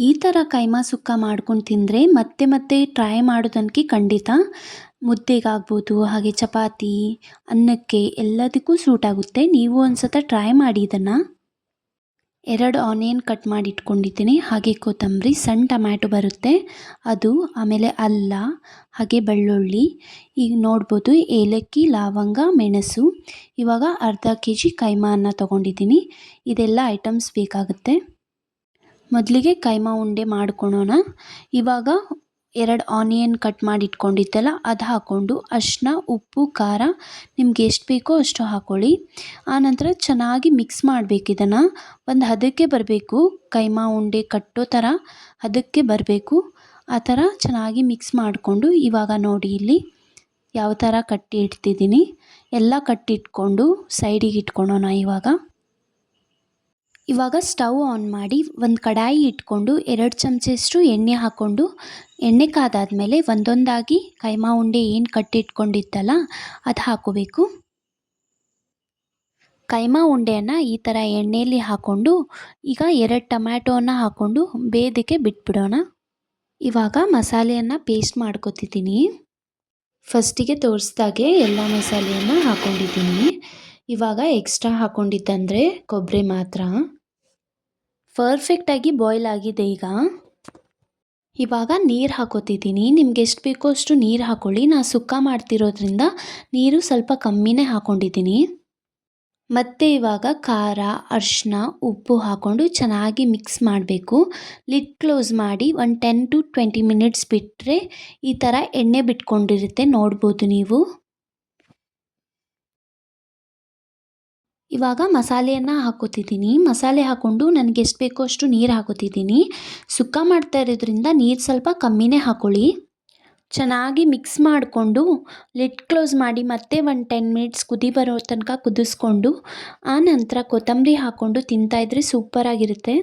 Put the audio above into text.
ಈ ಥರ ಕೈಮಾ ಸುಕ್ಕ ಮಾಡ್ಕೊಂಡು ತಿಂದರೆ ಮತ್ತೆ ಮತ್ತೆ ಟ್ರೈ ಮಾಡೋದಕ್ಕೆ ಖಂಡಿತ. ಮುದ್ದೆಗಾಗ್ಬೋದು, ಹಾಗೆ ಚಪಾತಿ, ಅನ್ನಕ್ಕೆ ಎಲ್ಲದಕ್ಕೂ ಸೂಟ್ ಆಗುತ್ತೆ. ನೀವು ಒಂದು ಟ್ರೈ ಮಾಡಿ ಇದನ್ನು. 2 ಆನಿಯನ್ ಕಟ್ ಮಾಡಿ ಇಟ್ಕೊಂಡಿದ್ದೀನಿ, ಹಾಗೆ ಕೊತ್ತಂಬರಿ, ಸಣ್ಣ ಟೊಮ್ಯಾಟೊ ಬರುತ್ತೆ ಅದು, ಆಮೇಲೆ ಅಲ್ಲ, ಹಾಗೆ ಬೆಳ್ಳುಳ್ಳಿ, ಈಗ ನೋಡ್ಬೋದು ಏಲಕ್ಕಿ, ಲವಂಗ, ಮೆಣಸು. ಇವಾಗ ಅರ್ಧ ಕೆಜಿ ಕೈಮಾನ ತೊಗೊಂಡಿದ್ದೀನಿ. ಇದೆಲ್ಲ ಐಟಮ್ಸ್ ಬೇಕಾಗುತ್ತೆ. ಮೊದಲಿಗೆ ಕೈಮಾ ಉಂಡೆ ಮಾಡ್ಕೊಳ್ಳೋಣ. ಇವಾಗ 2 ಆನಿಯನ್ ಕಟ್ ಮಾಡಿ ಇಟ್ಕೊಂಡಿದ್ದೆಲ್ಲ ಅದು ಹಾಕ್ಕೊಂಡು ಅರಿಶಿನ, ಉಪ್ಪು, ಖಾರ ನಿಮ್ಗೆ ಎಷ್ಟು ಬೇಕೋ ಅಷ್ಟು ಹಾಕ್ಕೊಳ್ಳಿ. ಆನಂತರ ಚೆನ್ನಾಗಿ ಮಿಕ್ಸ್ ಮಾಡಬೇಕು. ಇದನ್ನು ಒಂದು ಹದಕ್ಕೆ ಬರಬೇಕು, ಕೈಮಾ ಉಂಡೆ ಕಟ್ಟೋ ಥರ ಹದಕ್ಕೆ ಬರಬೇಕು. ಆ ಥರ ಚೆನ್ನಾಗಿ ಮಿಕ್ಸ್ ಮಾಡಿಕೊಂಡು ಇವಾಗ ನೋಡಿ ಇಲ್ಲಿ ಯಾವ ಥರ ಕಟ್ಟಿ ಇಡ್ತಿದ್ದೀನಿ. ಎಲ್ಲ ಕಟ್ಟಿಟ್ಕೊಂಡು ಸೈಡಿಗೆ ಇಟ್ಕೊಳ್ಳೋಣ. ಇವಾಗ ಸ್ಟವ್ ಆನ್ ಮಾಡಿ ಒಂದು ಕಡಾಯಿ ಇಟ್ಕೊಂಡು 2 ಚಮಚದಷ್ಟು ಎಣ್ಣೆ ಹಾಕ್ಕೊಂಡು, ಎಣ್ಣೆ ಕಾದಾದಮೇಲೆ ಒಂದೊಂದಾಗಿ ಕೈಮಾ ಉಂಡೆ ಏನು ಕಟ್ಟಿಟ್ಕೊಂಡಿತ್ತಲ್ಲ ಅದು ಹಾಕ್ಕೋಬೇಕು. ಕೈಮಾ ಉಂಡೆಯನ್ನು ಈ ಥರ ಎಣ್ಣೆಯಲ್ಲಿ ಹಾಕ್ಕೊಂಡು ಈಗ 2 ಟೊಮ್ಯಾಟೋನ ಹಾಕ್ಕೊಂಡು ಬೇಯೋದಕ್ಕೆ ಬಿಟ್ಬಿಡೋಣ. ಇವಾಗ ಮಸಾಲೆಯನ್ನು ಪೇಸ್ಟ್ ಮಾಡ್ಕೊತಿದ್ದೀನಿ. ಫಸ್ಟಿಗೆ ತೋರಿಸ್ದಾಗೆ ಎಲ್ಲ ಮಸಾಲೆಯನ್ನು ಹಾಕ್ಕೊಂಡಿದ್ದೀನಿ. ಇವಾಗ ಎಕ್ಸ್ಟ್ರಾ ಹಾಕ್ಕೊಂಡಿದ್ದಂದರೆ ಕೊಬ್ಬರಿ ಮಾತ್ರ. ಪರ್ಫೆಕ್ಟಾಗಿ ಬಾಯ್ಲ್ ಆಗಿದೆ. ಇವಾಗ ನೀರು ಹಾಕೋತಿದ್ದೀನಿ. ನಿಮ್ಗೆ ಎಷ್ಟು ಬೇಕೋ ಅಷ್ಟು ನೀರು ಹಾಕ್ಕೊಳ್ಳಿ. ನಾನು ಸುಕ್ಕ ಮಾಡ್ತಿರೋದ್ರಿಂದ ನೀರು ಸ್ವಲ್ಪ ಕಮ್ಮಿನೇ ಹಾಕ್ಕೊಂಡಿದ್ದೀನಿ. ಮತ್ತು ಇವಾಗ ಖಾರ, ಅರಿಶಿನ, ಉಪ್ಪು ಹಾಕ್ಕೊಂಡು ಚೆನ್ನಾಗಿ ಮಿಕ್ಸ್ ಮಾಡಬೇಕು. ಲಿಡ್ ಕ್ಲೋಸ್ ಮಾಡಿ ಒಂದು 10 to 20 ಮಿನಿಟ್ಸ್ ಬಿಟ್ಟರೆ ಈ ಥರ ಎಣ್ಣೆ ಬಿಟ್ಕೊಂಡಿರುತ್ತೆ, ನೋಡ್ಬೋದು ನೀವು. ಇವಾಗ ಮಸಾಲೆಯನ್ನು ಹಾಕೋತಿದ್ದೀನಿ. ಮಸಾಲೆ ಹಾಕ್ಕೊಂಡು ನನಗೆ ಎಷ್ಟು ಬೇಕೋ ಅಷ್ಟು ನೀರು ಹಾಕೋತಿದ್ದೀನಿ. ಸುಕ್ಕ ಮಾಡ್ತಾ ಇರೋದ್ರಿಂದ ನೀರು ಸ್ವಲ್ಪ ಕಮ್ಮಿನೇ ಹಾಕ್ಕೊಳ್ಳಿ. ಚೆನ್ನಾಗಿ ಮಿಕ್ಸ್ ಮಾಡಿಕೊಂಡು ಲಿಡ್ ಕ್ಲೋಸ್ ಮಾಡಿ ಮತ್ತೆ ಒಂದು 10 ಮಿನಿಟ್ಸ್ ಕುದಿ ಬರೋ ತನಕ ಕುದಿಸ್ಕೊಂಡು, ಆ ನಂತರ ಕೊತ್ತಂಬರಿ ಹಾಕ್ಕೊಂಡು ತಿಂತಾಯಿದ್ರೆ ಸೂಪರಾಗಿರುತ್ತೆ.